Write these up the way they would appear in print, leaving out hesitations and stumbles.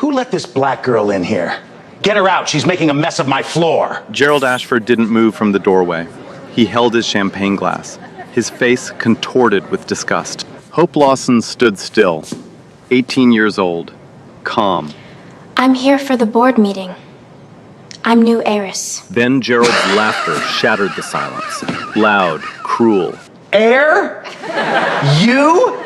Who let this black girl in here? Get her out. She's making a mess of my floor. Gerald Ashford didn't move from the doorway. He held his champagne glass, his face contorted with disgust. Hope Lawson stood still, 18 years old, calm. I'm here for the board meeting. I'm new heiress. Then Gerald's laughter shattered the silence, loud, cruel. Heir? You?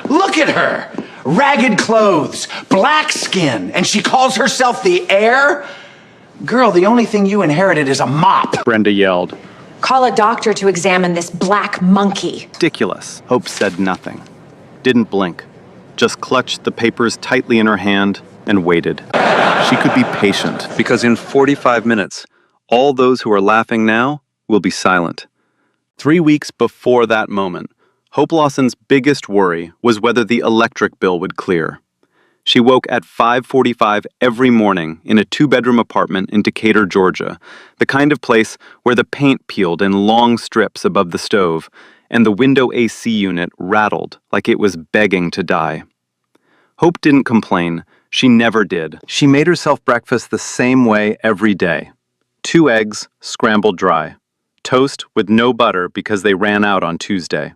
Look at her. Ragged clothes, black skin, and she calls herself the heir? Girl, the only thing you inherited is a mop. Brenda yelled. Call a doctor to examine this black monkey. Ridiculous. Hope said nothing. Didn't blink. Just clutched the papers tightly in her hand and waited. She could be patient, because in 45 minutes, all those who are laughing now will be silent. 3 weeks before that moment, Hope Lawson's biggest worry was whether the electric bill would clear. She woke at 5:45 every morning in a 2-bedroom apartment in Decatur, Georgia, the kind of place where the paint peeled in long strips above the stove, and the window AC unit rattled like it was begging to die. Hope didn't complain. She never did. She made herself breakfast the same way every day. 2 eggs, scrambled dry. Toast with no butter because they ran out on Tuesday.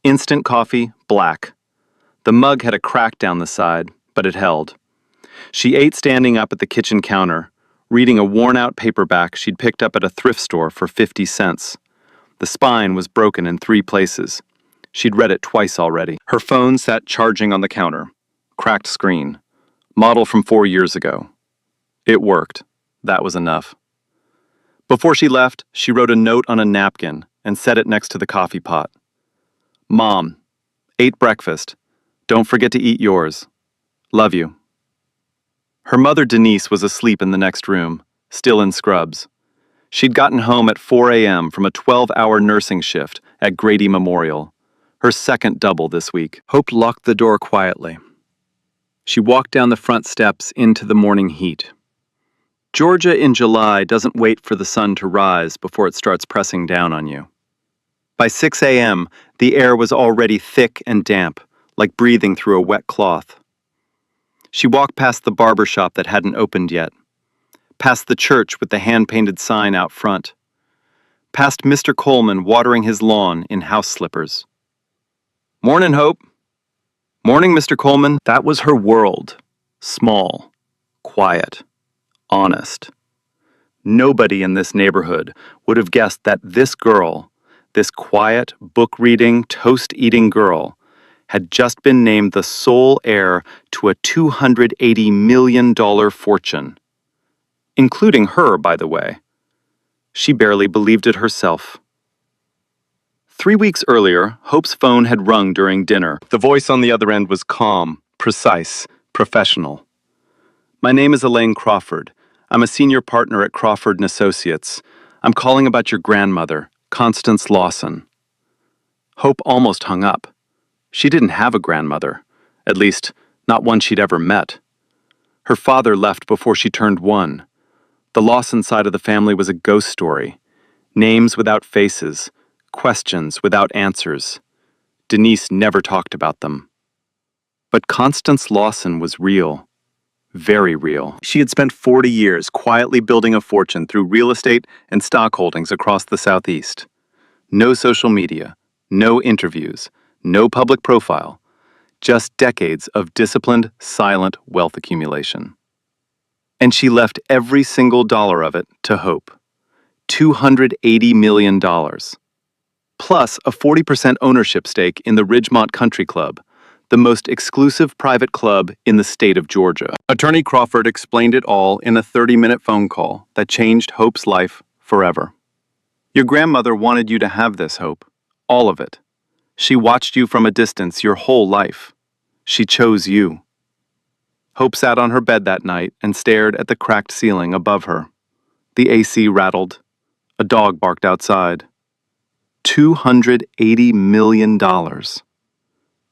Instant coffee, black. The mug had a crack down the side, but it held. She ate standing up at the kitchen counter, reading a worn-out paperback she'd picked up at a thrift store for 50 cents. The spine was broken in 3 places. She'd read it twice already. Her phone sat charging on the counter. Cracked screen. Model from 4 years ago. It worked. That was enough. Before she left, she wrote a note on a napkin and set it next to the coffee pot. Mom, ate breakfast. Don't forget to eat yours. Love you. Her mother Denise was asleep in the next room, still in scrubs. She'd gotten home at 4 a.m. from a 12-hour nursing shift at Grady Memorial, her second double this week. Hope locked the door quietly. She walked down the front steps into the morning heat. Georgia in July doesn't wait for the sun to rise before it starts pressing down on you. By 6 a.m., the air was already thick and damp, like breathing through a wet cloth. She walked past the barber shop that hadn't opened yet, past the church with the hand-painted sign out front, past Mr. Coleman watering his lawn in house slippers. Morning, Hope. Morning, Mr. Coleman. That was her world. Small, quiet, honest. Nobody in this neighborhood would have guessed that this girl, this quiet, book-reading, toast-eating girl, had just been named the sole heir to a $280 million fortune. Including her, by the way. She barely believed it herself. 3 weeks earlier, Hope's phone had rung during dinner. The voice on the other end was calm, precise, professional. My name is Elaine Crawford. I'm a senior partner at Crawford & Associates. I'm calling about your grandmother, Constance Lawson. Hope almost hung up. She didn't have a grandmother, at least not one she'd ever met. Her father left before she turned 1. The Lawson side of the family was a ghost story. Names without faces, questions without answers. Denise never talked about them. But Constance Lawson was real. Very real. She had spent 40 years quietly building a fortune through real estate and stock holdings across the Southeast. No social media, no interviews, no public profile, just decades of disciplined, silent wealth accumulation. And she left every single dollar of it to Hope. $280 million. Plus a 40% ownership stake in the Ridgemont Country Club, the most exclusive private club in the state of Georgia. Attorney Crawford explained it all in a 30-minute phone call that changed Hope's life forever. Your grandmother wanted you to have this, Hope. All of it. She watched you from a distance your whole life. She chose you. Hope sat on her bed that night and stared at the cracked ceiling above her. The AC rattled. A dog barked outside. $280 million.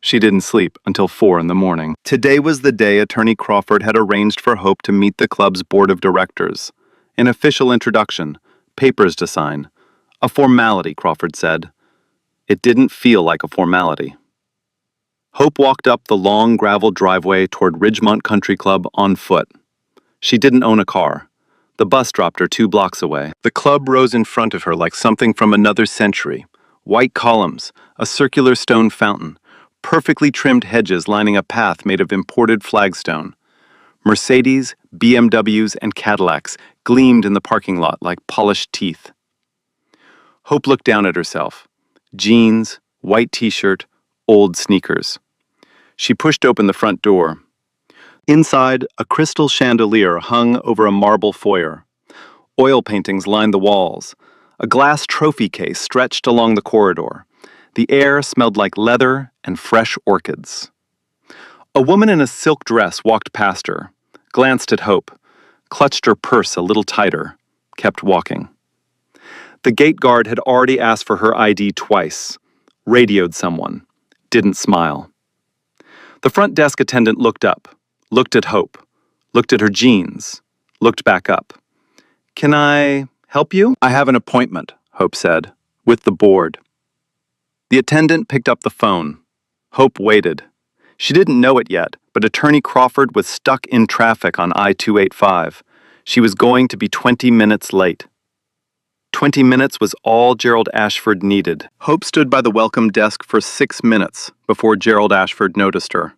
She didn't sleep until 4 in the morning. Today was the day Attorney Crawford had arranged for Hope to meet the club's board of directors. An official introduction, papers to sign. A formality, Crawford said. It didn't feel like a formality. Hope walked up the long gravel driveway toward Ridgemont Country Club on foot. She didn't own a car. The bus dropped her 2 blocks away. The club rose in front of her like something from another century. White columns, a circular stone fountain, perfectly trimmed hedges lining a path made of imported flagstone. Mercedes, BMWs, and Cadillacs gleamed in the parking lot like polished teeth. Hope looked down at herself. Jeans, white t-shirt, old sneakers. She pushed open the front door. Inside, a crystal chandelier hung over a marble foyer. Oil paintings lined the walls. A glass trophy case stretched along the corridor. The air smelled like leather and fresh orchids. A woman in a silk dress walked past her, glanced at Hope, clutched her purse a little tighter, kept walking. The gate guard had already asked for her ID twice, radioed someone, didn't smile. The front desk attendant looked up, looked at Hope, looked at her jeans, looked back up. "Can I help you?" "I have an appointment," Hope said, "with the board." The attendant picked up the phone. Hope waited. She didn't know it yet, but Attorney Crawford was stuck in traffic on I-285. She was going to be 20 minutes late. 20 minutes was all Gerald Ashford needed. Hope stood by the welcome desk for 6 minutes before Gerald Ashford noticed her.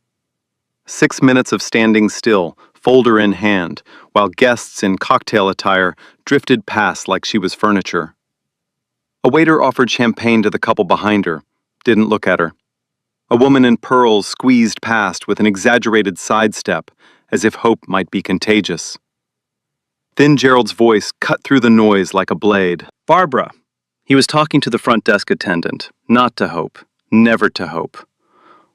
6 minutes of standing still, folder in hand, while guests in cocktail attire drifted past like she was furniture. A waiter offered champagne to the couple behind her, didn't look at her. A woman in pearls squeezed past with an exaggerated sidestep, as if Hope might be contagious. Then Gerald's voice cut through the noise like a blade. "Barbara." He was talking to the front desk attendant, not to Hope, never to Hope.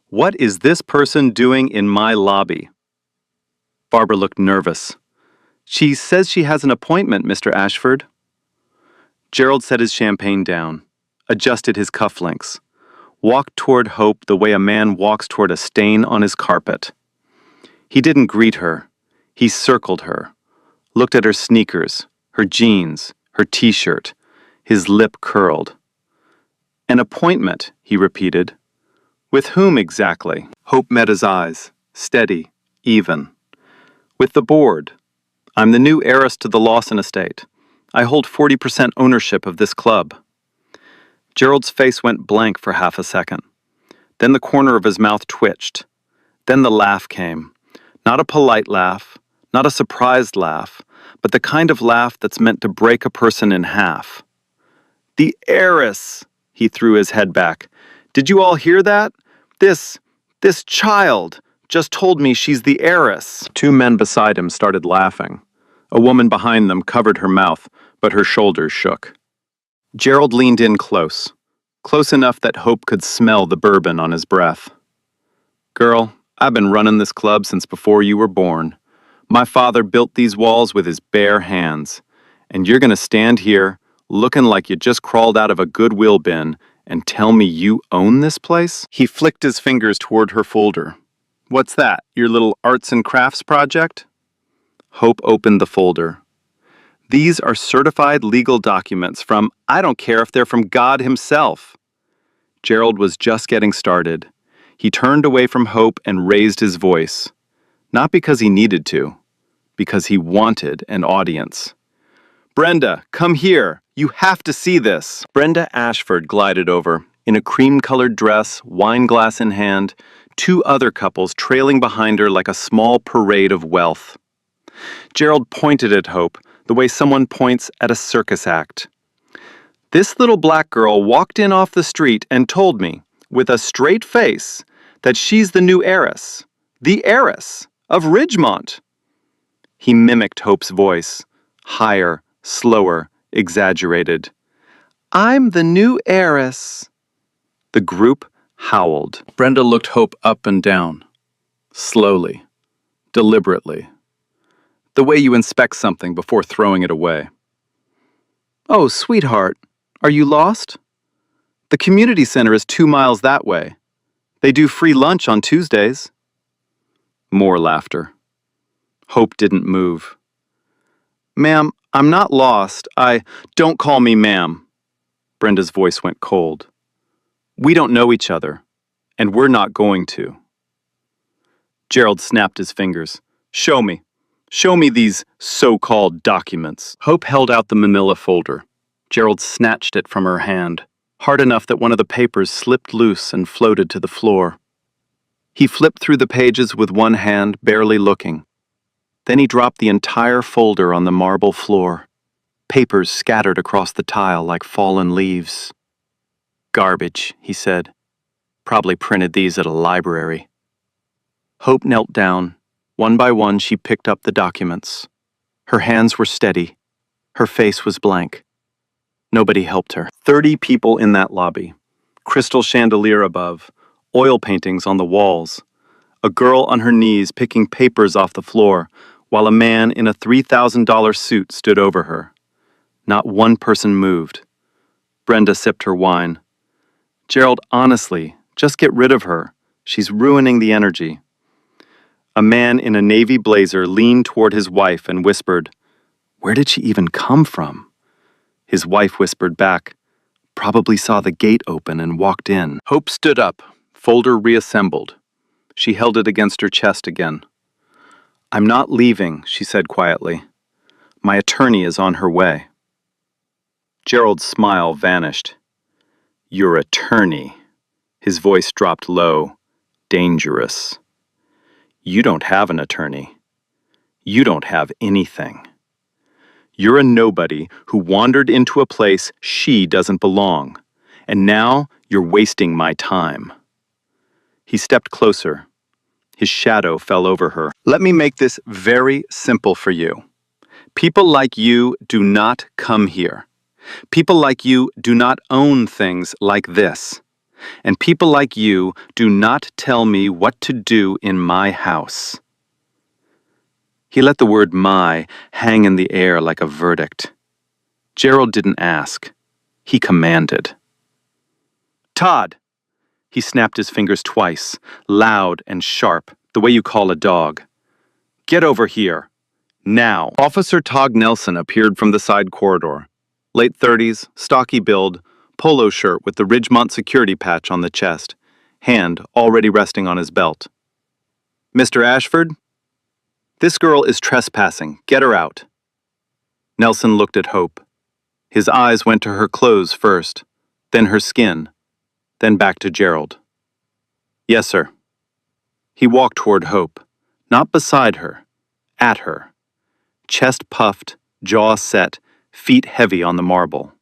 "What is this person doing in my lobby?" Barbara looked nervous. "She says she has an appointment, Mr. Ashford." Gerald set his champagne down, adjusted his cufflinks, walked toward Hope the way a man walks toward a stain on his carpet. He didn't greet her. He circled her, looked at her sneakers, her jeans, her t-shirt. His lip curled. "An appointment," he repeated. "With whom exactly?" Hope met his eyes, steady, even. "With the board. I'm the new heiress to the Lawson estate. I hold 40% ownership of this club." Gerald's face went blank for half a second. Then the corner of his mouth twitched. Then the laugh came. Not a polite laugh, not a surprised laugh, but the kind of laugh that's meant to break a person in half. "The heiress!" He threw his head back. "Did you all hear that? This child just told me she's the heiress." 2 men beside him started laughing. A woman behind them covered her mouth, but her shoulders shook. Gerald leaned in close enough that Hope could smell the bourbon on his breath. "Girl, I've been running this club since before you were born. My father built these walls with his bare hands, and you're gonna stand here, looking like you just crawled out of a Goodwill bin, and tell me you own this place?" He flicked his fingers toward her folder. "What's that, your little arts and crafts project?" Hope opened the folder. "These are certified legal documents from, I don't care if they're from God himself." Gerald was just getting started. He turned away from Hope and raised his voice. Not because he needed to, because he wanted an audience. "Brenda, come here. You have to see this." Brenda Ashford glided over, in a cream-colored dress, wine glass in hand, 2 other couples trailing behind her like a small parade of wealth. Gerald pointed at Hope the way someone points at a circus act. "This little black girl walked in off the street and told me, with a straight face, that she's the new heiress. The heiress of Ridgemont." He mimicked Hope's voice, higher, slower, exaggerated. "I'm the new heiress." The group howled. Brenda looked Hope up and down, slowly, deliberately, the way you inspect something before throwing it away. "Oh, sweetheart, are you lost? The community center is 2 miles that way. They do free lunch on Tuesdays." More laughter. Hope didn't move. "Ma'am, I'm not lost. Don't call me ma'am." Brenda's voice went cold. "We don't know each other. And we're not going to. Gerald snapped his fingers. Show me. Show me these so-called documents. Hope held out the manila folder. Gerald snatched it from her hand, hard enough that one of the papers slipped loose and floated to the floor. He flipped through the pages with one hand, barely looking. Then he dropped the entire folder on the marble floor. Papers scattered across the tile like fallen leaves. Garbage, he said. Probably printed these at a library. Hope knelt down. One by one, she picked up the documents. Her hands were steady. Her face was blank. Nobody helped her. 30 people in that lobby. Crystal chandelier above. Oil paintings on the walls. A girl on her knees picking papers off the floor, while a man in a $3,000 suit stood over her. Not one person moved. Brenda sipped her wine. Gerald, honestly, just get rid of her. She's ruining the energy. A man in a navy blazer leaned toward his wife and whispered, "Where did she even come from?" His wife whispered back, "Probably saw the gate open and walked in." Hope stood up, folder reassembled. She held it against her chest again. "I'm not leaving," she said quietly. "My attorney is on her way." Gerald's smile vanished. "Your attorney." His voice dropped low. "Dangerous. You don't have an attorney. You don't have anything. You're a nobody who wandered into a place she doesn't belong, and now you're wasting my time." He stepped closer. His shadow fell over her. "Let me make this very simple for you. People like you do not come here. People like you do not own things like this. And people like you do not tell me what to do in my house." He let the word "my" hang in the air like a verdict. Gerald didn't ask. He commanded. "Todd!" He snapped his fingers twice, loud and sharp, the way you call a dog. "Get over here. Now." Officer Todd Nelson appeared from the side corridor. Late 30s, stocky build, polo shirt with the Ridgemont security patch on the chest, hand already resting on his belt. "Mr. Ashford? This girl is trespassing. Get her out." Nelson looked at Hope. His eyes went to her clothes first, then her skin, then back to Gerald. "Yes, sir." He walked toward Hope, not beside her, at her. Chest puffed, jaw set, feet heavy on the marble.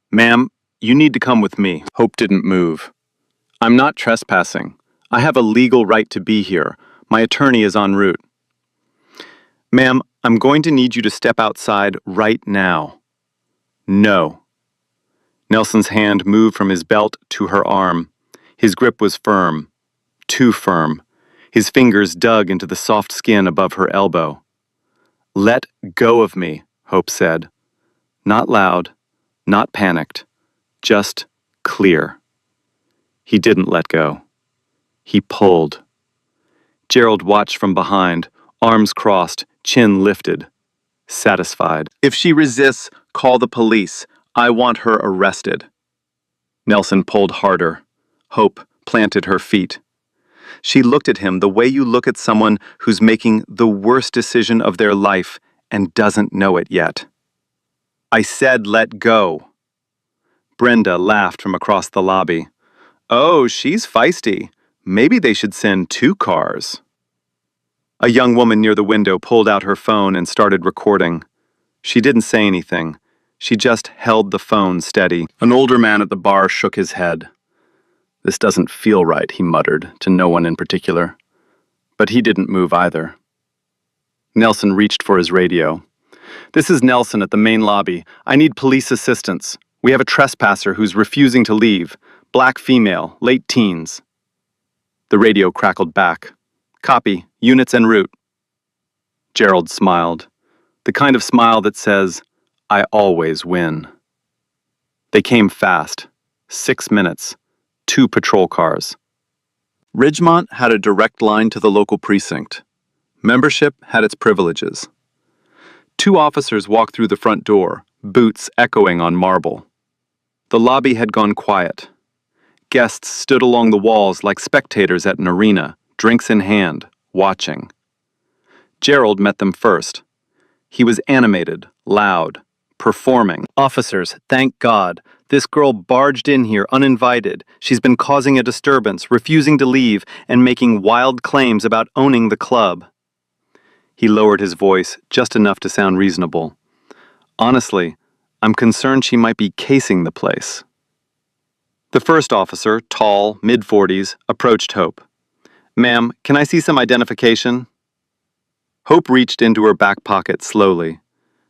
"Ma'am, you need to come with me." Hope didn't move. "I'm not trespassing. I have a legal right to be here. My attorney is en route." "Ma'am, I'm going to need you to step outside right now." "No." Nelson's hand moved from his belt to her arm. His grip was firm, too firm. His fingers dug into the soft skin above her elbow. "Let go of me," Hope said. Not loud, not panicked, just clear. He didn't let go. He pulled. Gerald watched from behind, arms crossed, chin lifted. Satisfied. "If she resists, call the police. I want her arrested." Nelson pulled harder. Hope planted her feet. She looked at him the way you look at someone who's making the worst decision of their life and doesn't know it yet. "I said let go." Brenda laughed from across the lobby. "Oh, she's feisty. Maybe they should send 2 cars." A young woman near the window pulled out her phone and started recording. She didn't say anything. She just held the phone steady. An older man at the bar shook his head. "This doesn't feel right," he muttered, to no one in particular. But he didn't move either. Nelson reached for his radio. "This is Nelson at the main lobby. I need police assistance. We have a trespasser who's refusing to leave. Black female, late teens." The radio crackled back. "Copy, units en route." Gerald smiled. The kind of smile that says, "I always win." They came fast. 6 minutes. 2 patrol cars. Ridgemont had a direct line to the local precinct. Membership had its privileges. 2 officers walked through the front door, boots echoing on marble. The lobby had gone quiet. Guests stood along the walls like spectators at an arena, drinks in hand, watching. Gerald met them first. He was animated, loud, performing. Officers, thank God. This girl barged in here uninvited. She's been causing a disturbance, refusing to leave, and making wild claims about owning the club. He lowered his voice just enough to sound reasonable. Honestly, I'm concerned she might be casing the place. The first officer, tall, mid-40s, approached Hope. Ma'am, can I see some identification? Hope reached into her back pocket slowly.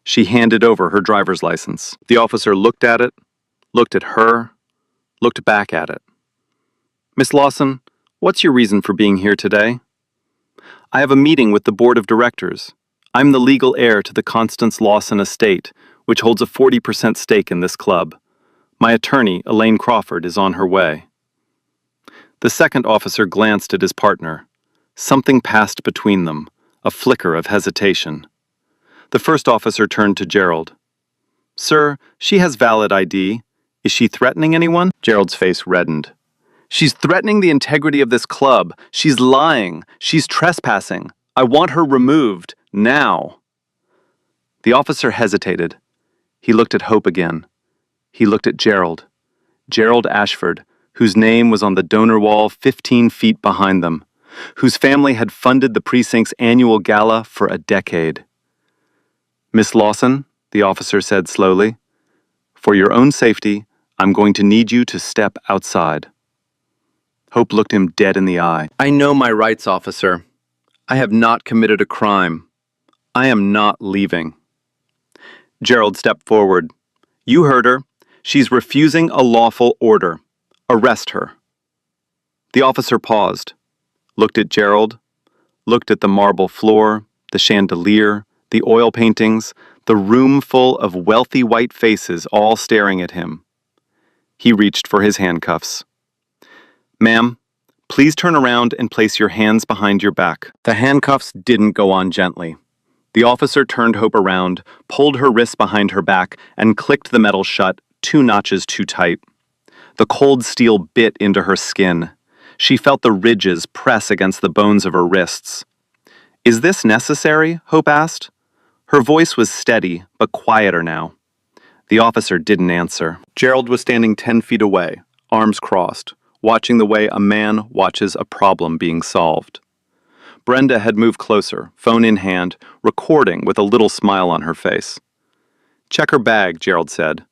She handed over her driver's license. The officer looked at it, looked at her, looked back at it. Miss Lawson, what's your reason for being here today? I have a meeting with the board of directors. I'm the legal heir to the Constance Lawson estate, which holds a 40% stake in this club. My attorney, Elaine Crawford, is on her way. The second officer glanced at his partner. Something passed between them, a flicker of hesitation. The first officer turned to Gerald. Sir, she has valid ID. Is she threatening anyone? Gerald's face reddened. She's threatening the integrity of this club. She's lying. She's trespassing. I want her removed, now. The officer hesitated. He looked at Hope again. He looked at Gerald. Gerald Ashford, whose name was on the donor wall 15 feet behind them, whose family had funded the precinct's annual gala for a decade. Miss Lawson, the officer said slowly, for your own safety, I'm going to need you to step outside. Hope looked him dead in the eye. I know my rights, officer. I have not committed a crime. I am not leaving. Gerald stepped forward. You heard her. She's refusing a lawful order. Arrest her. The officer paused, looked at Gerald, looked at the marble floor, the chandelier, the oil paintings, the room full of wealthy white faces all staring at him. He reached for his handcuffs. Ma'am, please turn around and place your hands behind your back. The handcuffs didn't go on gently. The officer turned Hope around, pulled her wrists behind her back, and clicked the metal shut 2 notches too tight. The cold steel bit into her skin. She felt the ridges press against the bones of her wrists. Is this necessary? Hope asked. Her voice was steady, but quieter now. The officer didn't answer. Gerald was standing 10 feet away, arms crossed, watching the way a man watches a problem being solved. Brenda had moved closer, phone in hand, recording with a little smile on her face. Check her bag, Gerald said.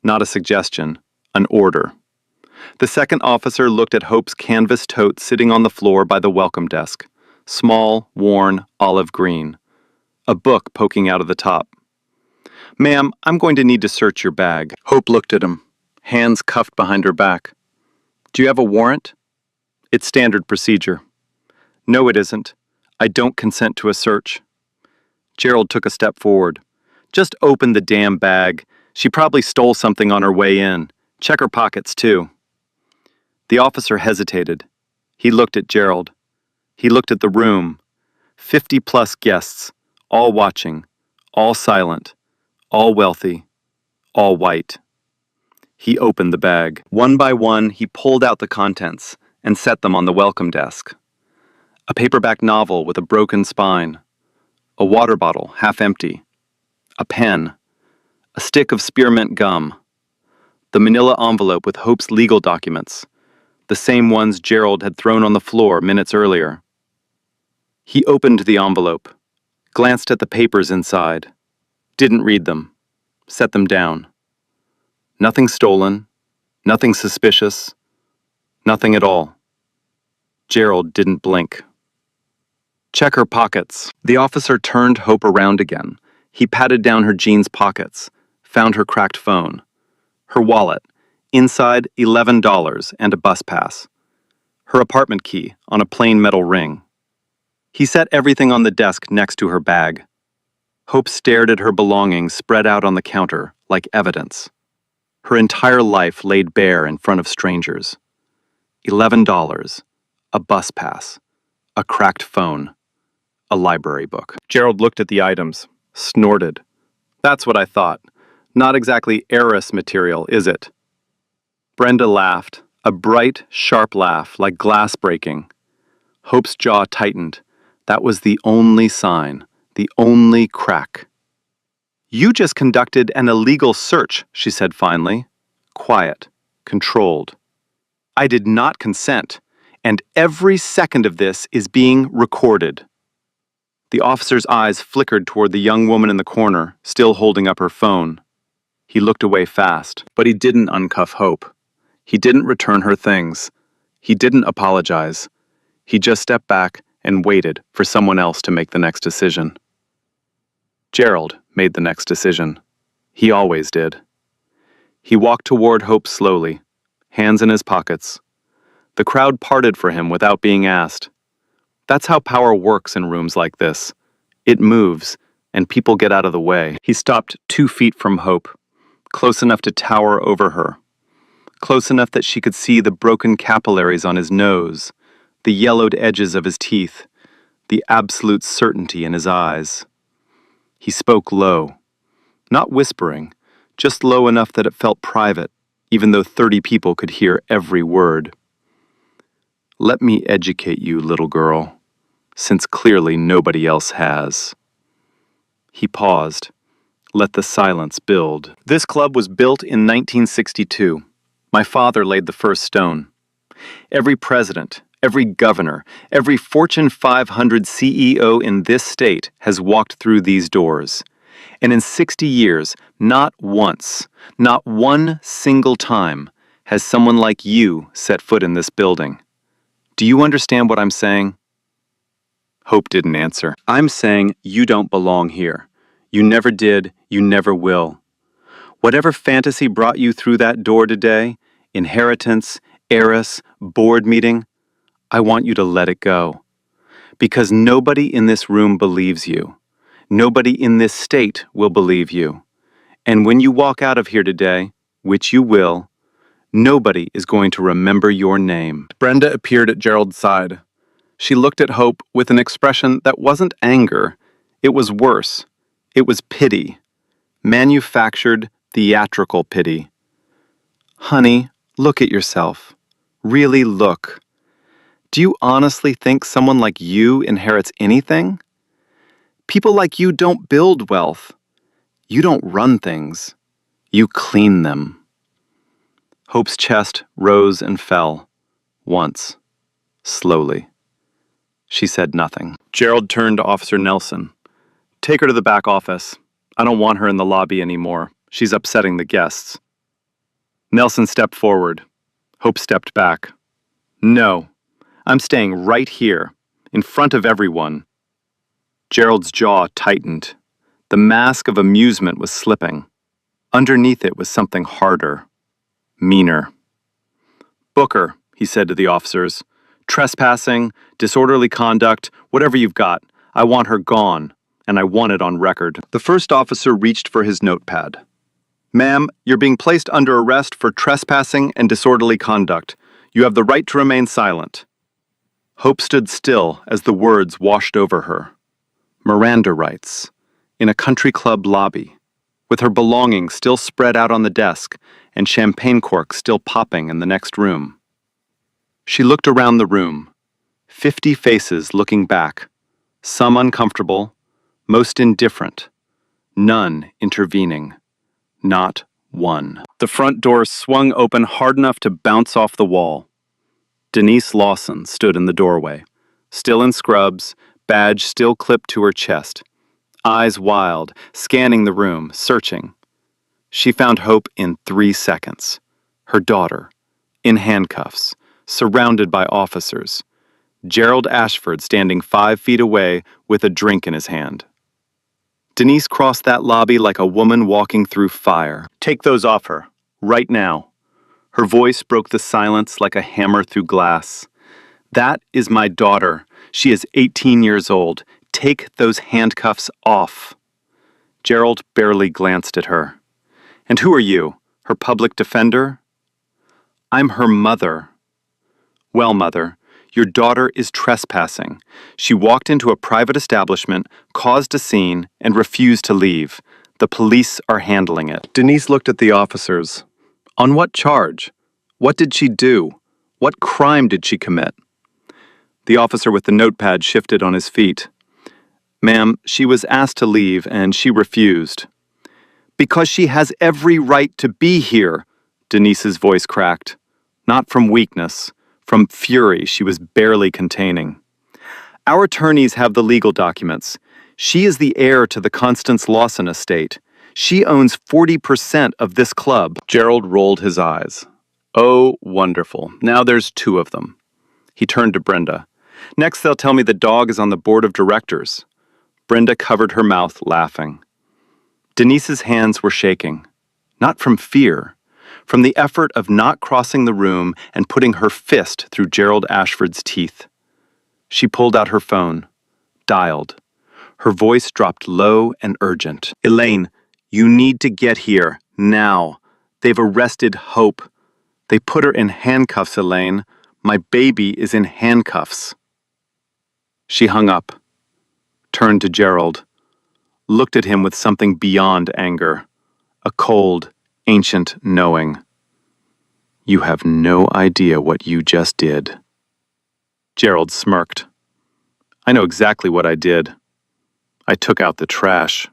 Not a suggestion, an order. The second officer looked at Hope's canvas tote sitting on the floor by the welcome desk. Small, worn, olive green. A book poking out of the top. Ma'am, I'm going to need to search your bag. Hope looked at him, hands cuffed behind her back. Do you have a warrant? It's standard procedure. No, it isn't. I don't consent to a search. Gerald took a step forward. Just open the damn bag. She probably stole something on her way in. Check her pockets, too. The officer hesitated. He looked at Gerald. He looked at the room. 50-plus guests, all watching, all silent, all wealthy, all white. He opened the bag. One by one, he pulled out the contents and set them on the welcome desk. A paperback novel with a broken spine. A water bottle, half empty. A pen. A stick of spearmint gum. The manila envelope with Hope's legal documents. The same ones Gerald had thrown on the floor minutes earlier. He opened the envelope, glanced at the papers inside, didn't read them, set them down. Nothing stolen, nothing suspicious, nothing at all. Gerald didn't blink. Check her pockets. The officer turned Hope around again. He patted down her jeans pockets, found her cracked phone. Her wallet, inside $11 and a bus pass. Her apartment key on a plain metal ring. He set everything on the desk next to her bag. Hope stared at her belongings spread out on the counter like evidence. Her entire life laid bare in front of strangers. $11, a bus pass, a cracked phone, a library book. Gerald looked at the items, snorted. That's what I thought. Not exactly Heiress material, is it? Brenda laughed, A bright, sharp laugh, like glass breaking. Hope's jaw tightened. That was the only sign, the only crack. "You just conducted an illegal search," she said finally. Quiet, controlled. "I did not consent, and every second of this is being recorded." The officer's eyes flickered toward the young woman in the corner, still holding up her phone. He looked away fast, but he didn't uncuff Hope. He didn't return her things. He didn't apologize. He just stepped back and waited for someone else to make the next decision. Gerald made the next decision. He always did. He walked toward Hope slowly, hands in his pockets. The crowd parted for him without being asked. That's how power works in rooms like this. It moves, and people get out of the way. He stopped 2 feet from Hope, close enough to tower over her, close enough that she could see the broken capillaries on his nose, the yellowed edges of his teeth, the absolute certainty in his eyes. He spoke low, not whispering, just low enough that it felt private, even though 30 people could hear every word. "Let me educate you, little girl, since clearly nobody else has." He paused, let the silence build. "This club was built in 1962. My father laid the first stone. Every president, every governor, every Fortune 500 CEO in this state has walked through these doors. And in 60 years, not once, not one single time, has someone like you set foot in this building. Do you understand what I'm saying?" Hope didn't answer. "I'm saying you don't belong here. You never did, you never will. Whatever fantasy brought you through that door today, inheritance, heiress, board meeting, I want you to let it go. Because nobody in this room believes you. Nobody in this state will believe you. And when you walk out of here today, which you will, nobody is going to remember your name." Brenda appeared at Gerald's side. She looked at Hope with an expression that wasn't anger. It was worse. It was pity. Manufactured, theatrical pity. "Honey, look at yourself. Really look. Do you honestly think someone like you inherits anything? People like you don't build wealth. You don't run things. You clean them." Hope's chest rose and fell. Once. Slowly. She said nothing. Gerald turned to Officer Nelson. "Take her to the back office. I don't want her in the lobby anymore. She's upsetting the guests." Nelson stepped forward. Hope stepped back. "No, I'm staying right here, in front of everyone." Gerald's jaw tightened. The mask of amusement was slipping. Underneath it was something harder, meaner. "Book her," he said to the officers. "Trespassing, disorderly conduct, whatever you've got. I want her gone, and I want it on record." The first officer reached for his notepad. "Ma'am, you're being placed under arrest for trespassing and disorderly conduct. You have the right to remain silent." Hope stood still as the words washed over her. Miranda rights, in a country club lobby, with her belongings still spread out on the desk and champagne corks still popping in the next room. She looked around the room, 50 faces looking back, some uncomfortable, most indifferent, none intervening, not one. The front door swung open hard enough to bounce off the wall. Denise Lawson stood in the doorway, still in scrubs, badge still clipped to her chest, eyes wild, scanning the room, searching. She found Hope in 3 seconds. Her daughter, in handcuffs, surrounded by officers. Gerald Ashford standing 5 feet away with a drink in his hand. Denise crossed that lobby like a woman walking through fire. "Take those off her, right now." Her voice broke the silence like a hammer through glass. "That is my daughter. She is 18 years old. Take those handcuffs off." Gerald barely glanced at her. "And who are you? Her public defender?" "I'm her mother." "Well, mother, your daughter is trespassing. She walked into a private establishment, caused a scene, and refused to leave. The police are handling it." Denise looked at the officers. "On what charge? What did she do? What crime did she commit? The officer with the notepad shifted on his feet. Ma'am, she was asked to leave and she refused. Because she has every right to be here, Denise's voice cracked. Not from weakness, from fury she was barely containing. Our attorneys have the legal documents. She is the heir to the Constance Lawson estate. She owns 40% of this club. Gerald rolled his eyes. Oh, wonderful. Now there's two of them. He turned to Brenda. Next they'll tell me the dog is on the board of directors. Brenda covered her mouth, laughing. Denise's hands were shaking. Not from fear, from the effort of not crossing the room and putting her fist through Gerald Ashford's teeth. She pulled out her phone, dialed. Her voice dropped low and urgent. Elaine, you need to get here, now. They've arrested Hope. They put her in handcuffs, Elaine. My baby is in handcuffs. She hung up, turned to Gerald, looked at him with something beyond anger, a cold, ancient knowing. You have no idea what you just did. Gerald smirked. I know exactly what I did. I took out the trash.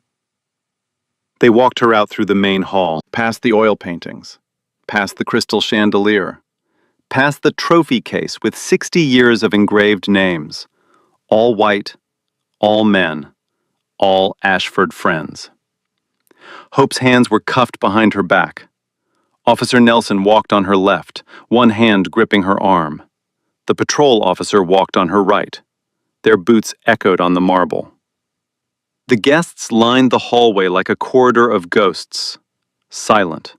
They walked her out through the main hall, past the oil paintings, past the crystal chandelier, past the trophy case with 60 years of engraved names, all white, all men, all Ashford friends. Hope's hands were cuffed behind her back. Officer Nelson walked on her left, one hand gripping her arm. The patrol officer walked on her right. Their boots echoed on the marble. The guests lined the hallway like a corridor of ghosts, silent,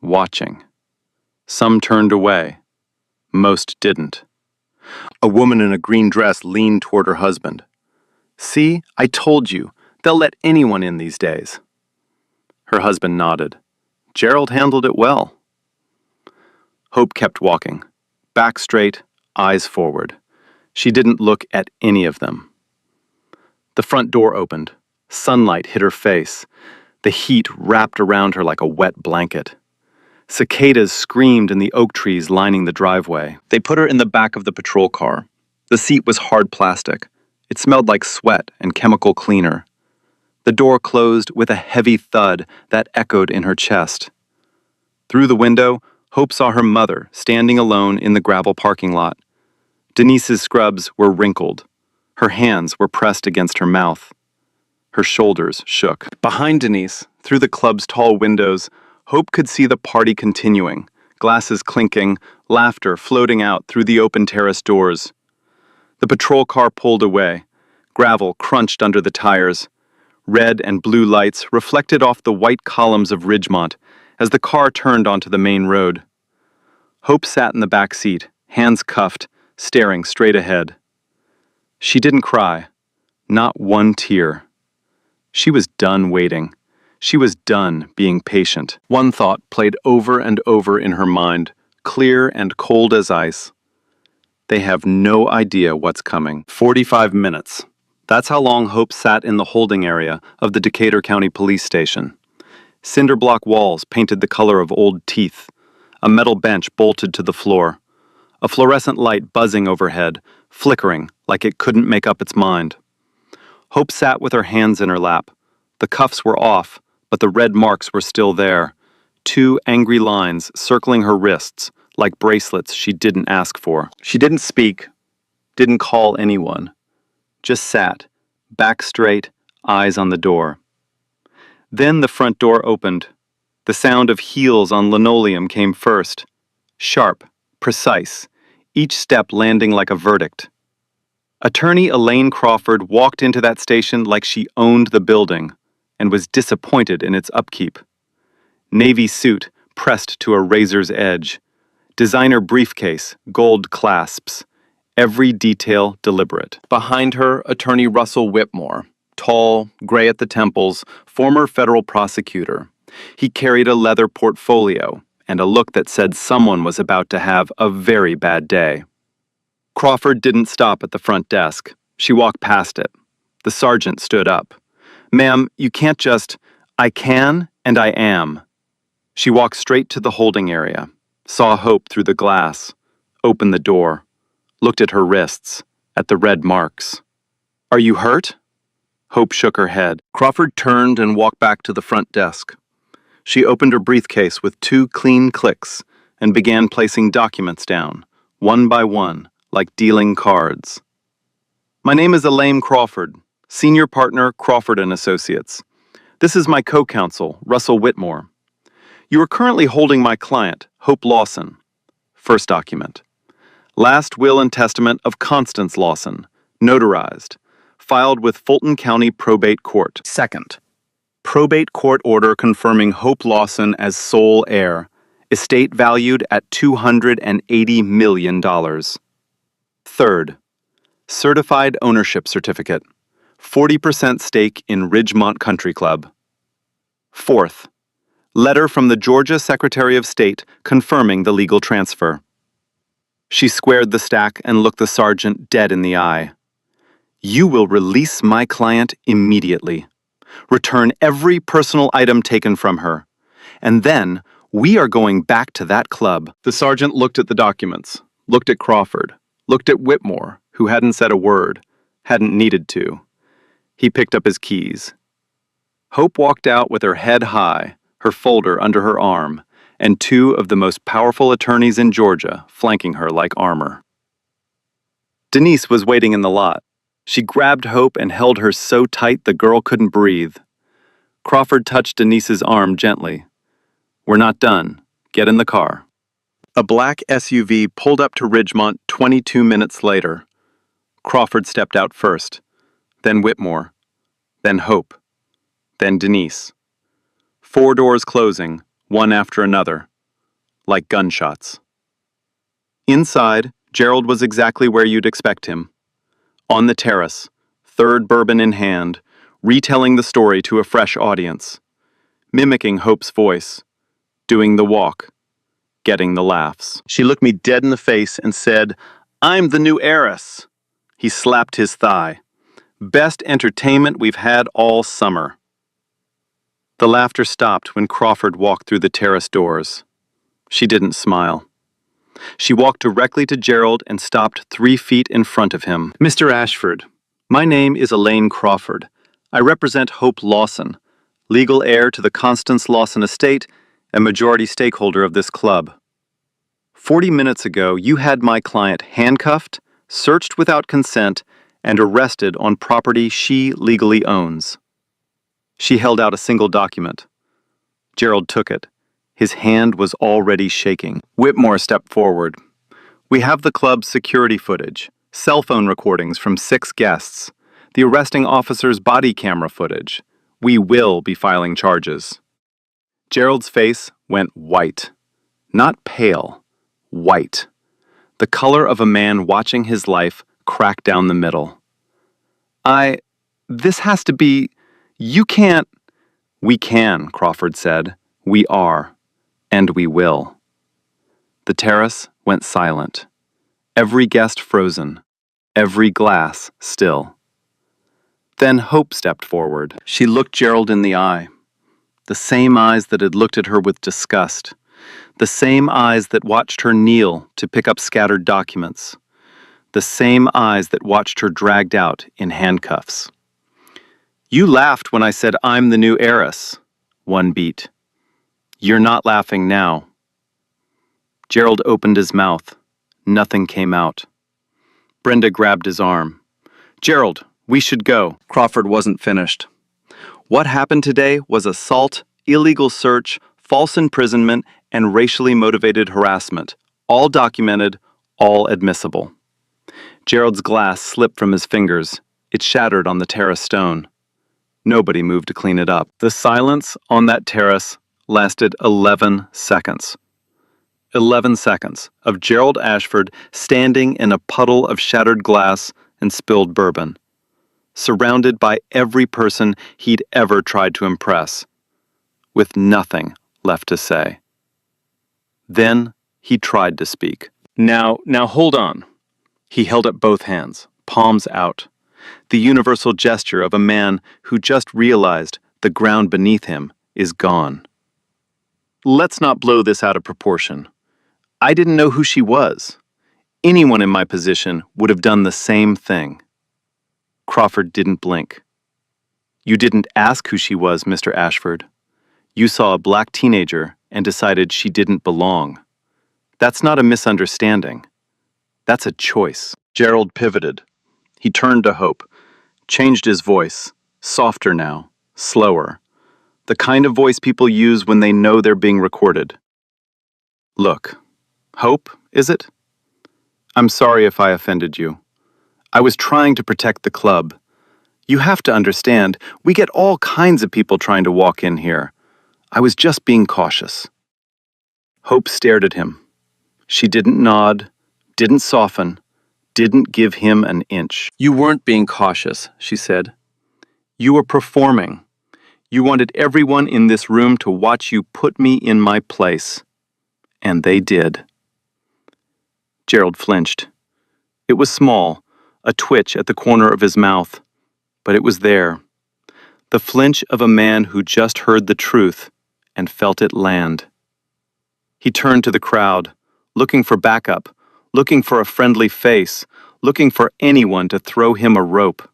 watching. Some turned away. Most didn't. A woman in a green dress leaned toward her husband. See, I told you, they'll let anyone in these days. Her husband nodded. Gerald handled it well. Hope kept walking, back straight, eyes forward. She didn't look at any of them. The front door opened. Sunlight hit her face. The heat wrapped around her like a wet blanket. Cicadas screamed in the oak trees lining the driveway. They put her in the back of the patrol car. The seat was hard plastic. It smelled like sweat and chemical cleaner. The door closed with a heavy thud that echoed in her chest. Through the window, Hope saw her mother standing alone in the gravel parking lot. Denise's scrubs were wrinkled. Her hands were pressed against her mouth. Her shoulders shook. Behind Denise, through the club's tall windows, Hope could see the party continuing, glasses clinking, laughter floating out through the open terrace doors. The patrol car pulled away. Gravel crunched under the tires. Red and blue lights reflected off the white columns of Ridgemont as the car turned onto the main road. Hope sat in the back seat, hands cuffed, staring straight ahead. She didn't cry. Not one tear. She was done waiting. She was done being patient. One thought played over and over in her mind, clear and cold as ice. They have no idea what's coming. 45 minutes. That's how long Hope sat in the holding area of the Decatur County Police Station. Cinder block walls painted the color of old teeth. A metal bench bolted to the floor. A fluorescent light buzzing overhead, flickering like it couldn't make up its mind. Hope sat with her hands in her lap. The cuffs were off, but the red marks were still there. 2 angry lines circling her wrists, like bracelets she didn't ask for. She didn't speak, didn't call anyone. Just sat, back straight, eyes on the door. Then the front door opened. The sound of heels on linoleum came first. Sharp, precise, each step landing like a verdict. Attorney Elaine Crawford walked into that station like she owned the building and was disappointed in its upkeep. Navy suit pressed to a razor's edge. Designer briefcase, gold clasps. Every detail deliberate. Behind her, Attorney Russell Whitmore, tall, gray at the temples, former federal prosecutor. He carried a leather portfolio and a look that said someone was about to have a very bad day. Crawford didn't stop at the front desk. She walked past it. The sergeant stood up. Ma'am, you can't just, I can and I am. She walked straight to the holding area. saw Hope through the glass, opened the door, looked at her wrists, at the red marks. "Are you hurt?" Hope shook her head. Crawford turned and walked back to the front desk. She opened her briefcase with 2 clean clicks and began placing documents down, one by one, like dealing cards. "My name is Elaine Crawford, senior partner, Crawford & Associates. This is my co-counsel, Russell Whitmore. You are currently holding my client, Hope Lawson." First document. "Last will and testament of Constance Lawson, notarized, filed with Fulton County Probate Court." Second. Probate court order confirming Hope Lawson as sole heir, estate valued at $280 million. Third. Certified ownership certificate, 40% stake in Ridgemont Country Club. Fourth. Letter from the Georgia Secretary of State confirming the legal transfer. She squared the stack and looked the sergeant dead in the eye. "You will release my client immediately. Return every personal item taken from her. And then we are going back to that club." The sergeant looked at the documents, looked at Crawford, looked at Whitmore, who hadn't said a word, hadn't needed to. He picked up his keys. Hope walked out with her head high, her folder under her arm, and 2 of the most powerful attorneys in Georgia flanking her like armor. Denise was waiting in the lot. She grabbed Hope and held her so tight the girl couldn't breathe. Crawford touched Denise's arm gently. "We're not done. Get in the car." A black SUV pulled up to Ridgemont 22 minutes later. Crawford stepped out first, then Whitmore, then Hope, then Denise. 4 doors closing, one after another, like gunshots. Inside, Gerald was exactly where you'd expect him. On the terrace, 3rd bourbon in hand, retelling the story to a fresh audience, mimicking Hope's voice, doing the walk, getting the laughs. She looked me dead in the face and said, "I'm the new heiress." He slapped his thigh. "Best entertainment we've had all summer." The laughter stopped when Crawford walked through the terrace doors. She didn't smile. She walked directly to Gerald and stopped 3 feet in front of him. "Mr. Ashford, my name is Elaine Crawford. I represent Hope Lawson, legal heir to the Constance Lawson estate and majority stakeholder of this club. 40 minutes ago, you had my client handcuffed, searched without consent, and arrested on property she legally owns." She held out a single document. Gerald took it. His hand was already shaking. Whitmore stepped forward. "We have the club's security footage, cell phone recordings from 6 guests, the arresting officer's body camera footage. We will be filing charges." Gerald's face went white. Not pale. White. The color of a man watching his life crack down the middle. This has to be... You can't... "We can," Crawford said. "We are. And we will." The terrace went silent. Every guest frozen. Every glass still. Then Hope stepped forward. She looked Gerald in the eye. The same eyes that had looked at her with disgust. The same eyes that watched her kneel to pick up scattered documents. The same eyes that watched her dragged out in handcuffs. "You laughed when I said I'm the new heiress," one beat. "You're not laughing now." Gerald opened his mouth. Nothing came out. Brenda grabbed his arm. "Gerald, we should go." Crawford wasn't finished. "What happened today was assault, illegal search, false imprisonment, and racially motivated harassment. All documented, all admissible." Gerald's glass slipped from his fingers. It shattered on the terrace stone. Nobody moved to clean it up. The silence on that terrace lasted 11 seconds. 11 seconds of Gerald Ashford standing in a puddle of shattered glass and spilled bourbon, surrounded by every person he'd ever tried to impress, with nothing left to say. Then he tried to speak. Now hold on." He held up both hands, palms out. The universal gesture of a man who just realized the ground beneath him is gone. "Let's not blow this out of proportion. I didn't know who she was. Anyone in my position would have done the same thing. Crawford didn't blink. You didn't ask who she was, Mr. Ashford. You saw a black teenager and decided she didn't belong. That's not a misunderstanding. That's a choice. Gerald pivoted. He turned to Hope, changed his voice, softer now, slower. The kind of voice people use when they know they're being recorded. Look, Hope, is it? I'm sorry if I offended you. I was trying to protect the club. You have to understand, we get all kinds of people trying to walk in here. I was just being cautious. Hope stared at him. She didn't nod, didn't soften, didn't give him an inch. You weren't being cautious, she said. You were performing. You wanted everyone in this room to watch you put me in my place. And they did. Gerald flinched. It was small, a twitch at the corner of his mouth, but it was there. The flinch of a man who just heard the truth and felt it land. He turned to the crowd, looking for backup, looking for a friendly face, looking for anyone to throw him a rope.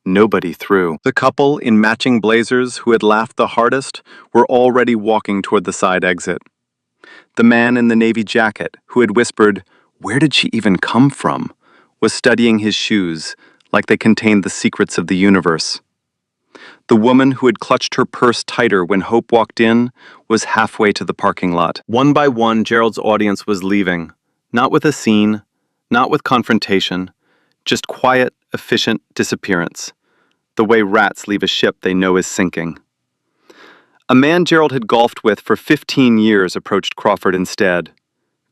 Nobody threw. The couple in matching blazers who had laughed the hardest were already walking toward the side exit. The man in the navy jacket, who had whispered, "Where did she even come from?" was studying his shoes, like they contained the secrets of the universe. The woman who had clutched her purse tighter when Hope walked in was halfway to the parking lot. One by one, Gerald's audience was leaving, not with a scene, not with confrontation, just quiet, efficient disappearance, the way rats leave a ship they know is sinking. A man Gerald had golfed with for 15 years approached Crawford instead.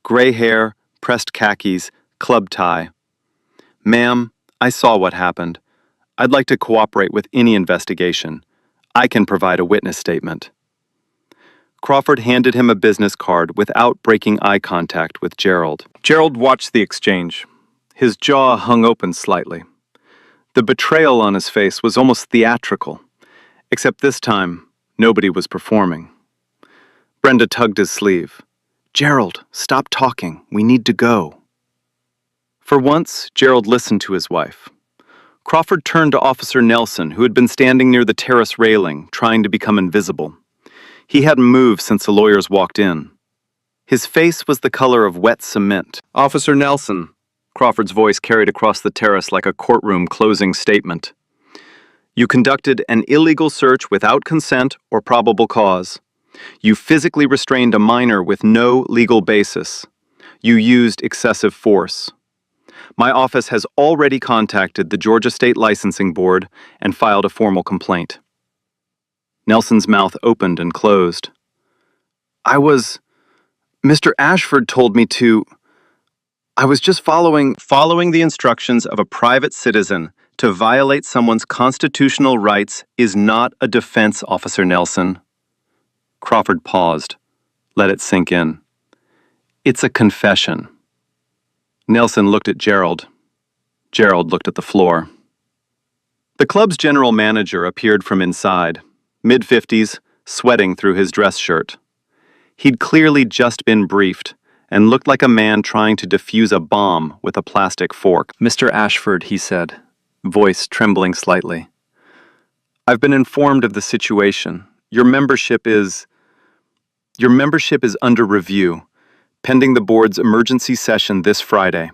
Gray hair, pressed khakis, club tie. "Ma'am, I saw what happened. I'd like to cooperate with any investigation. I can provide a witness statement." Crawford handed him a business card without breaking eye contact with Gerald. Gerald watched the exchange. His jaw hung open slightly. The betrayal on his face was almost theatrical, except this time, nobody was performing. Brenda tugged his sleeve. "Gerald, stop talking. We need to go." For once, Gerald listened to his wife. Crawford turned to Officer Nelson, who had been standing near the terrace railing, trying to become invisible. He hadn't moved since the lawyers walked in. His face was the color of wet cement. "Officer Nelson," Crawford's voice carried across the terrace like a courtroom closing statement. "You conducted an illegal search without consent or probable cause. You physically restrained a minor with no legal basis. You used excessive force. My office has already contacted the Georgia State Licensing Board and filed a formal complaint." Nelson's mouth opened and closed. Mr. Ashford told me to... I was just following the instructions of a private citizen to violate someone's constitutional rights is not a defense, Officer Nelson." Crawford paused. Let it sink in. "It's a confession." Nelson looked at Gerald. Gerald looked at the floor. The club's general manager appeared from inside, mid-50s, sweating through his dress shirt. He'd clearly just been briefed and looked like a man trying to defuse a bomb with a plastic fork. "Mr. Ashford," he said, voice trembling slightly. "I've been informed of the situation. Your membership is under review, pending the board's emergency session this Friday."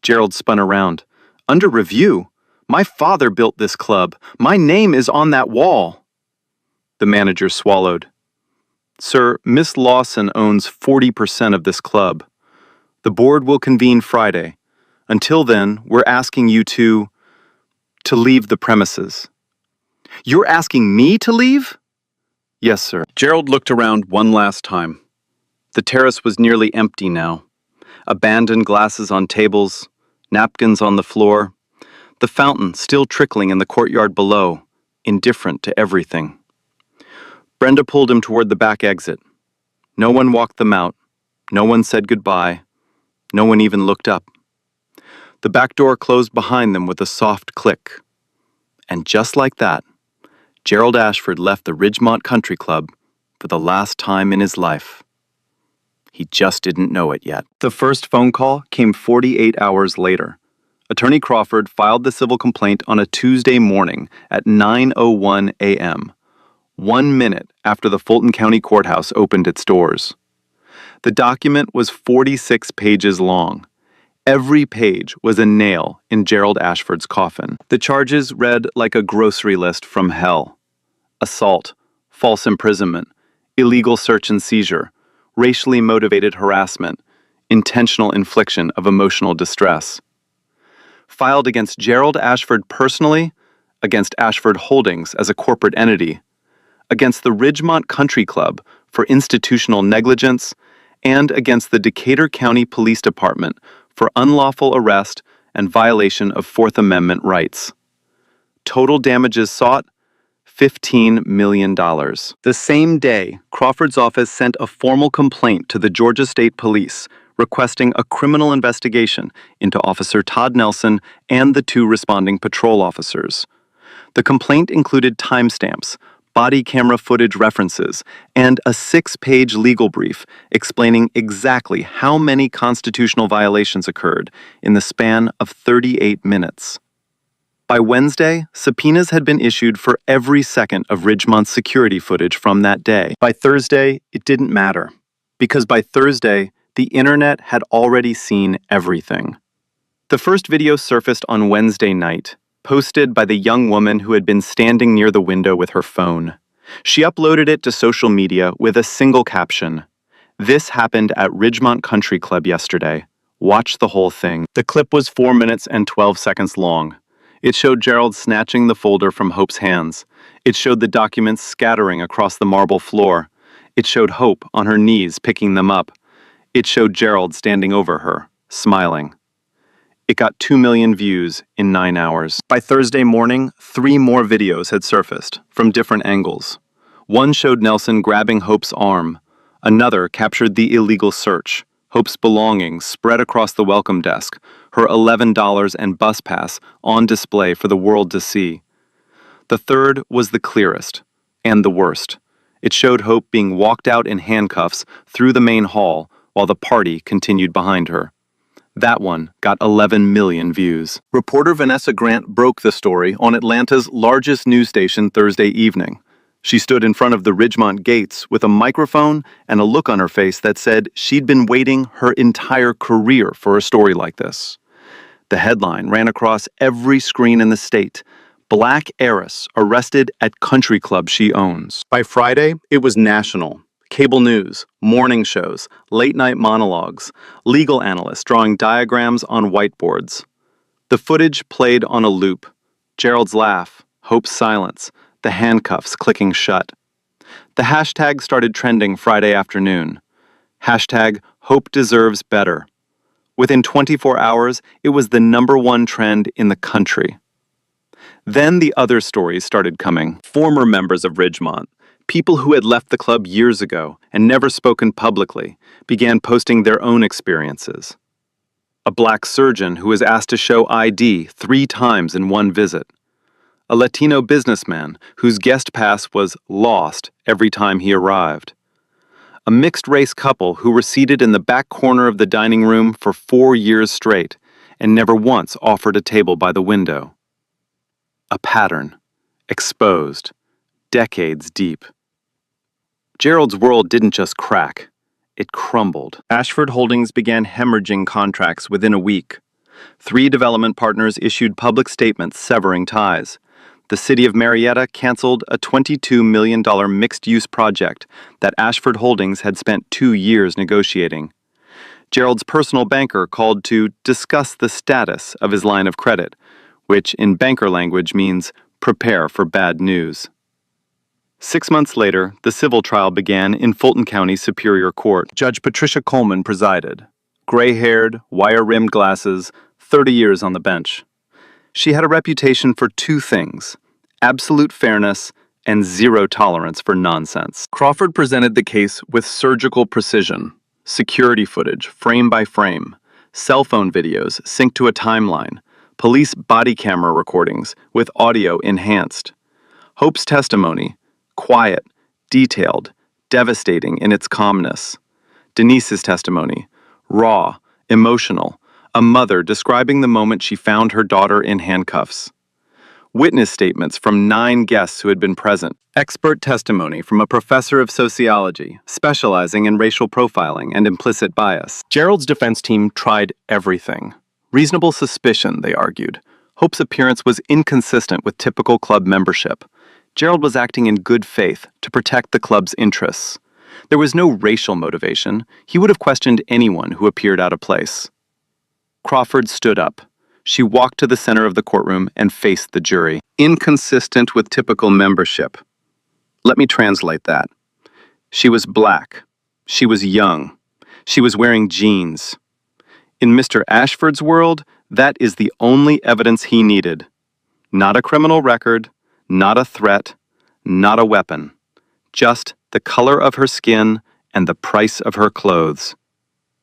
Gerald spun around. "Under review? My father built this club. My name is on that wall." The manager swallowed. "Sir, Miss Lawson owns 40% of this club. The board will convene Friday. Until then, we're asking you to leave the premises." "You're asking me to leave?" "Yes, sir." Gerald looked around one last time. The terrace was nearly empty now. Abandoned glasses on tables, napkins on the floor, the fountain still trickling in the courtyard below, indifferent to everything. Brenda pulled him toward the back exit. No one walked them out. No one said goodbye. No one even looked up. The back door closed behind them with a soft click. And just like that, Gerald Ashford left the Ridgemont Country Club for the last time in his life. He just didn't know it yet. The first phone call came 48 hours later. Attorney Crawford filed the civil complaint on a Tuesday morning at 9:01 a.m., 1 minute after the Fulton County Courthouse opened its doors. The document was 46 pages long. Every page was a nail in Gerald Ashford's coffin. The charges read like a grocery list from hell: assault, false imprisonment, illegal search and seizure, racially motivated harassment, intentional infliction of emotional distress. Filed against Gerald Ashford personally, against Ashford Holdings as a corporate entity, against the Ridgemont Country Club for institutional negligence, and against the Decatur County Police Department for unlawful arrest and violation of Fourth Amendment rights. Total damages sought, $15 million. The same day, Crawford's office sent a formal complaint to the Georgia State Police requesting a criminal investigation into Officer Todd Nelson and the 2 responding patrol officers. The complaint included timestamps, body camera footage references, and a 6-page legal brief explaining exactly how many constitutional violations occurred in the span of 38 minutes. By Wednesday, subpoenas had been issued for every second of Ridgemont's security footage from that day. By Thursday, it didn't matter, because by Thursday, the internet had already seen everything. The first video surfaced on Wednesday night, posted by the young woman who had been standing near the window with her phone. She uploaded it to social media with a single caption: "This happened at Ridgemont Country Club yesterday. Watch the whole thing." The clip was 4 minutes and 12 seconds long. It showed Gerald snatching the folder from Hope's hands. It showed the documents scattering across the marble floor. It showed Hope on her knees picking them up. It showed Gerald standing over her, smiling. It got 2 million views in 9 hours. By Thursday morning, 3 more videos had surfaced, from different angles. One showed Nelson grabbing Hope's arm. Another captured the illegal search, Hope's belongings spread across the welcome desk, her $11 and bus pass on display for the world to see. The third was the clearest, and the worst. It showed Hope being walked out in handcuffs through the main hall while the party continued behind her. That one got 11 million views. Reporter Vanessa Grant broke the story on Atlanta's largest news station Thursday evening. She stood in front of the Ridgemont gates with a microphone and a look on her face that said she'd been waiting her entire career for a story like this. The headline ran across every screen in the state: "Black Heiress arrested at country club she owns." By Friday, it was national. Cable news, morning shows, late-night monologues, legal analysts drawing diagrams on whiteboards. The footage played on a loop: Gerald's laugh, Hope's silence, the handcuffs clicking shut. The hashtag started trending Friday afternoon. Hashtag Hope deserves better. Within 24 hours, it was the #1 trend in the country. Then the other stories started coming. Former members of Ridgemont, people who had left the club years ago and never spoken publicly, began posting their own experiences. A black surgeon who was asked to show ID 3 times in one visit. A Latino businessman whose guest pass was lost every time he arrived. A mixed-race couple who were seated in the back corner of the dining room for 4 years straight and never once offered a table by the window. A pattern, exposed, decades deep. Gerald's world didn't just crack, it crumbled. Ashford Holdings began hemorrhaging contracts within a week. 3 development partners issued public statements severing ties. The city of Marietta canceled a $22 million mixed-use project that Ashford Holdings had spent 2 years negotiating. Gerald's personal banker called to discuss the status of his line of credit, which in banker language means prepare for bad news. 6 months later, the civil trial began in Fulton County Superior Court. Judge Patricia Coleman presided. Gray-haired, wire-rimmed glasses, 30 years on the bench. She had a reputation for 2 things: absolute fairness and zero tolerance for nonsense. Crawford presented the case with surgical precision: security footage, frame by frame, cell phone videos synced to a timeline, police body camera recordings with audio enhanced. Hope's testimony: quiet, detailed, devastating in its calmness. Denise's testimony, raw, emotional, a mother describing the moment she found her daughter in handcuffs. Witness statements from 9 guests who had been present. Expert testimony from a professor of sociology, specializing in racial profiling and implicit bias. Gerald's defense team tried everything. Reasonable suspicion, they argued. Hope's appearance was inconsistent with typical club membership. Gerald was acting in good faith to protect the club's interests. There was no racial motivation. He would have questioned anyone who appeared out of place. Crawford stood up. She walked to the center of the courtroom and faced the jury. Inconsistent with typical membership. Let me translate that. She was black. She was young. She was wearing jeans. In Mr. Ashford's world, that is the only evidence he needed. Not a criminal record, not a threat, not a weapon. Just the color of her skin and the price of her clothes.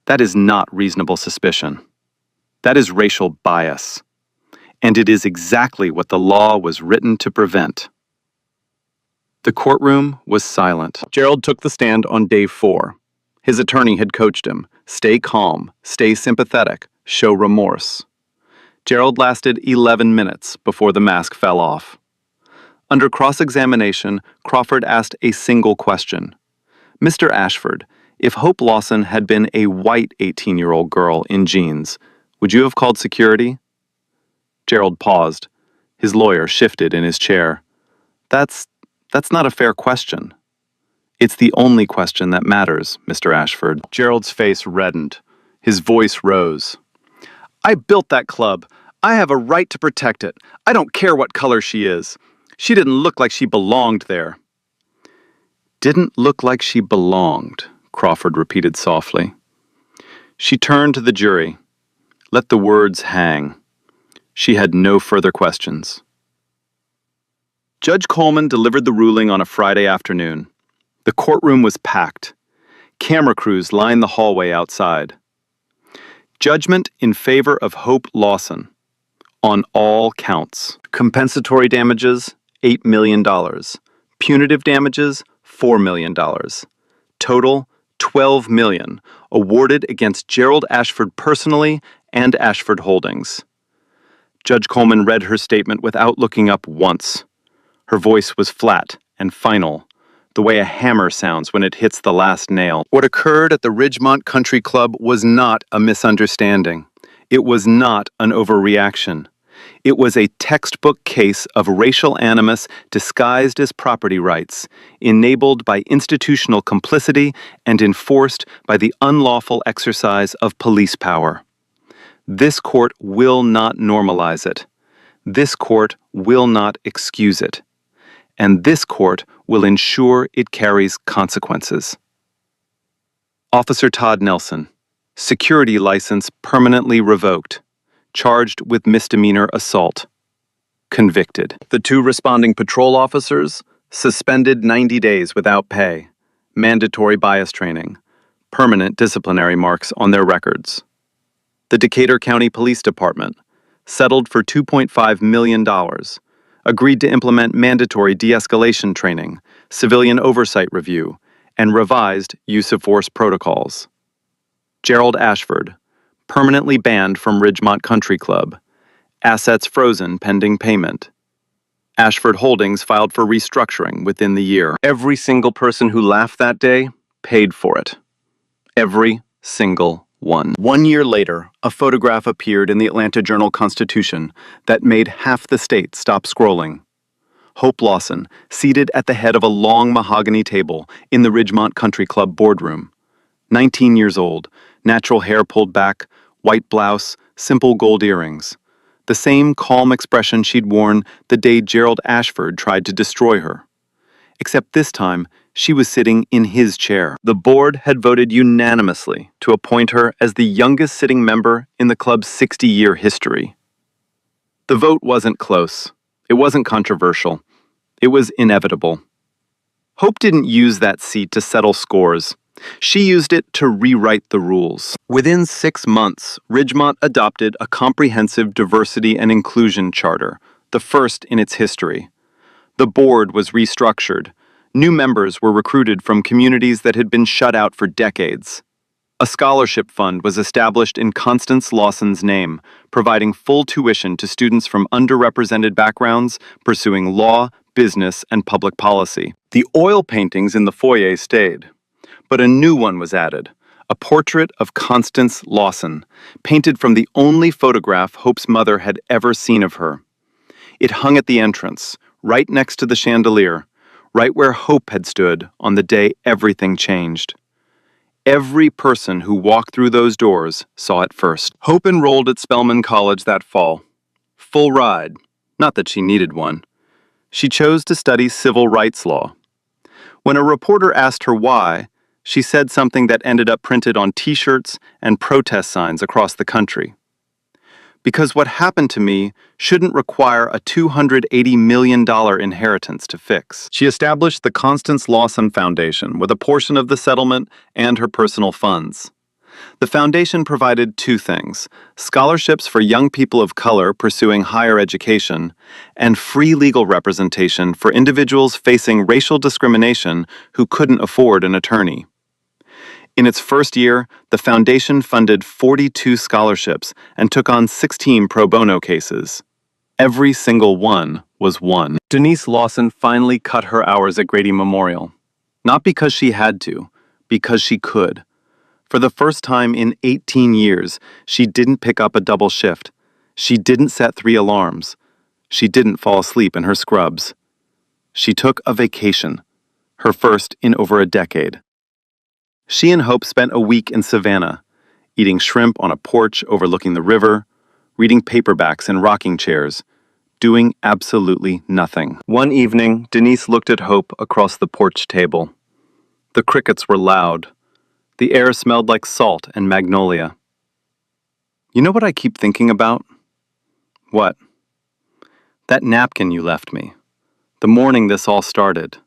That is not reasonable suspicion. That is racial bias. And it is exactly what the law was written to prevent. The courtroom was silent. Gerald took the stand on day 4. His attorney had coached him. Stay calm, stay sympathetic, show remorse. Gerald lasted 11 minutes before the mask fell off. Under cross-examination, Crawford asked a single question. Mr. Ashford, if Hope Lawson had been a white 18-year-old girl in jeans, would you have called security? Gerald paused. His lawyer shifted in his chair. That's not a fair question. It's the only question that matters, Mr. Ashford. Gerald's face reddened. His voice rose. I built that club. I have a right to protect it. I don't care what color she is. She didn't look like she belonged there. Didn't look like she belonged, Crawford repeated softly. She turned to the jury. Let the words hang. She had no further questions. Judge Coleman delivered the ruling on a Friday afternoon. The courtroom was packed. Camera crews lined the hallway outside. Judgment in favor of Hope Lawson. On all counts. Compensatory damages, $8 million. Punitive damages, $4 million. Total, $12 million, awarded against Gerald Ashford personally and Ashford Holdings. Judge Coleman read her statement without looking up once. Her voice was flat and final, the way a hammer sounds when it hits the last nail. What occurred at the Ridgemont Country Club was not a misunderstanding. It was not an overreaction. It was a textbook case of racial animus disguised as property rights, enabled by institutional complicity and enforced by the unlawful exercise of police power. This court will not normalize it. This court will not excuse it. And this court will ensure it carries consequences. Officer Todd Nelson, security license permanently revoked, charged with misdemeanor assault, convicted. The 2 responding patrol officers, suspended 90 days without pay, mandatory bias training, permanent disciplinary marks on their records. The Decatur County Police Department, settled for $2.5 million, agreed to implement mandatory de-escalation training, civilian oversight review, and revised use of force protocols. Gerald Ashford, permanently banned from Ridgemont Country Club, assets frozen pending payment. Ashford Holdings filed for restructuring within the year. Every single person who laughed that day paid for it. Every single one. 1 year later, a photograph appeared in the Atlanta Journal-Constitution that made half the state stop scrolling. Hope Lawson, seated at the head of a long mahogany table in the Ridgemont Country Club boardroom. 19 years old, natural hair pulled back, white blouse, simple gold earrings. The same calm expression she'd worn the day Gerald Ashford tried to destroy her. Except this time, she was sitting in his chair. The board had voted unanimously to appoint her as the youngest sitting member in the club's 60-year history. The vote wasn't close. It wasn't controversial. It was inevitable. Hope didn't use that seat to settle scores. She used it to rewrite the rules. Within 6 months, Ridgemont adopted a comprehensive diversity and inclusion charter, the first in its history. The board was restructured. New members were recruited from communities that had been shut out for decades. A scholarship fund was established in Constance Lawson's name, providing full tuition to students from underrepresented backgrounds pursuing law, business, and public policy. The oil paintings in the foyer stayed, but a new one was added, a portrait of Constance Lawson, painted from the only photograph Hope's mother had ever seen of her. It hung at the entrance, right next to the chandelier, right where Hope had stood on the day everything changed. Every person who walked through those doors saw it first. Hope enrolled at Spelman College that fall. Full ride. Not that she needed one. She chose to study civil rights law. When a reporter asked her why, she said something that ended up printed on t-shirts and protest signs across the country. Because what happened to me shouldn't require a $280 million inheritance to fix. She established the Constance Lawson Foundation with a portion of the settlement and her personal funds. The foundation provided two things: scholarships for young people of color pursuing higher education, and free legal representation for individuals facing racial discrimination who couldn't afford an attorney. In its first year, the foundation funded 42 scholarships and took on 16 pro bono cases. Every single one was won. Denise Lawson finally cut her hours at Grady Memorial. Not because she had to, because she could. For the first time in 18 years, she didn't pick up a double shift. She didn't set 3 alarms. She didn't fall asleep in her scrubs. She took a vacation, her first in over a decade. She and Hope spent a week in Savannah, eating shrimp on a porch overlooking the river, reading paperbacks in rocking chairs, doing absolutely nothing. One evening, Denise looked at Hope across the porch table. The crickets were loud. The air smelled like salt and magnolia. You know what I keep thinking about? What? That napkin you left me. The morning this all started.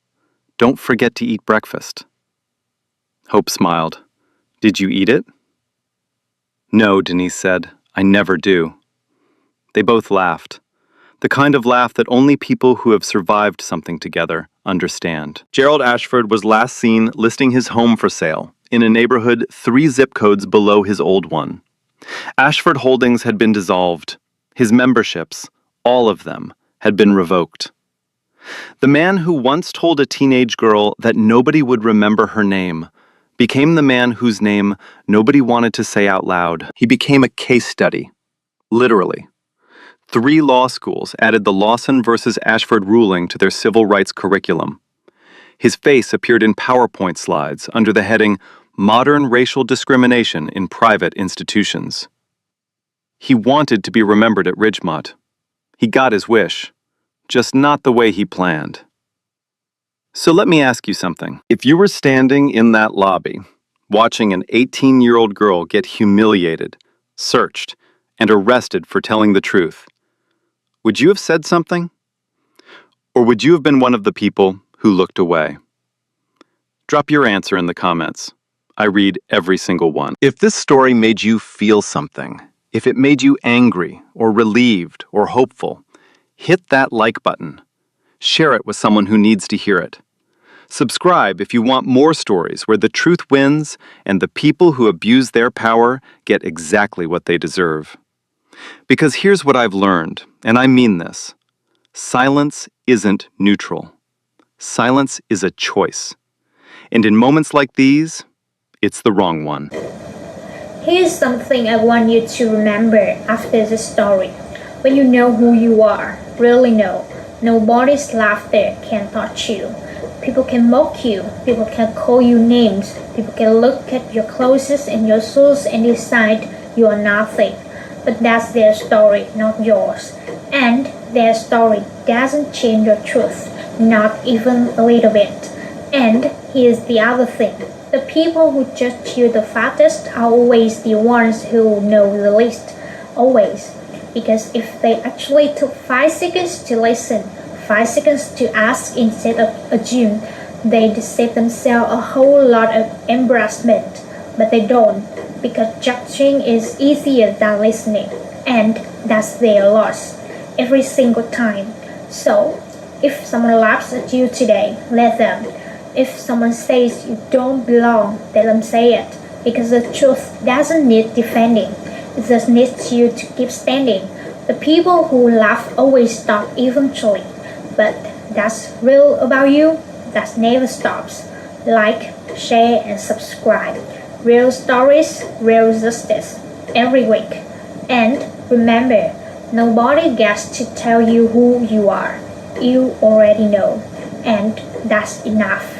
Don't forget to eat breakfast. Hope smiled. Did you eat it? No, Denise said. I never do. They both laughed. The kind of laugh that only people who have survived something together understand. Gerald Ashford was last seen listing his home for sale in a neighborhood 3 zip codes below his old one. Ashford Holdings had been dissolved. His memberships, all of them, had been revoked. The man who once told a teenage girl that nobody would remember her name became the man whose name nobody wanted to say out loud. He became a case study, literally. 3 law schools added the Lawson versus Ashford ruling to their civil rights curriculum. His face appeared in PowerPoint slides under the heading Modern Racial Discrimination in Private Institutions. He wanted to be remembered at Ridgemont. He got his wish, just not the way he planned. So let me ask you something. If you were standing in that lobby, watching an 18-year-old girl get humiliated, searched, and arrested for telling the truth, would you have said something? Or would you have been one of the people who looked away? Drop your answer in the comments. I read every single one. If this story made you feel something, if it made you angry or relieved or hopeful, hit that like button. Share it with someone who needs to hear it. Subscribe if you want more stories where the truth wins and the people who abuse their power get exactly what they deserve. Because here's what I've learned, and I mean this. Silence isn't neutral. Silence is a choice. And in moments like these, it's the wrong one. Here's something I want you to remember after the story. When you know who you are, really know, nobody's laughter can touch you. People can mock you, people can call you names, people can look at your clothes and your shoes and decide you are nothing. But that's their story, not yours. And their story doesn't change your truth, not even a little bit. And here's the other thing. The people who judge you the fastest are always the ones who know the least. Always. Because if they actually took 5 seconds to listen, 5 seconds to ask instead of assume, they'd save themselves a whole lot of embarrassment. But they don't, because judging is easier than listening, and that's their loss, every single time. So, if someone laughs at you today, let them. If someone says you don't belong, let them say it. Because the truth doesn't need defending. It just needs you to keep standing. The people who laugh always stop eventually. But that's real about you, that never stops. Like, share, and subscribe. Real stories, real justice. Every week. And remember, nobody gets to tell you who you are. You already know. And that's enough.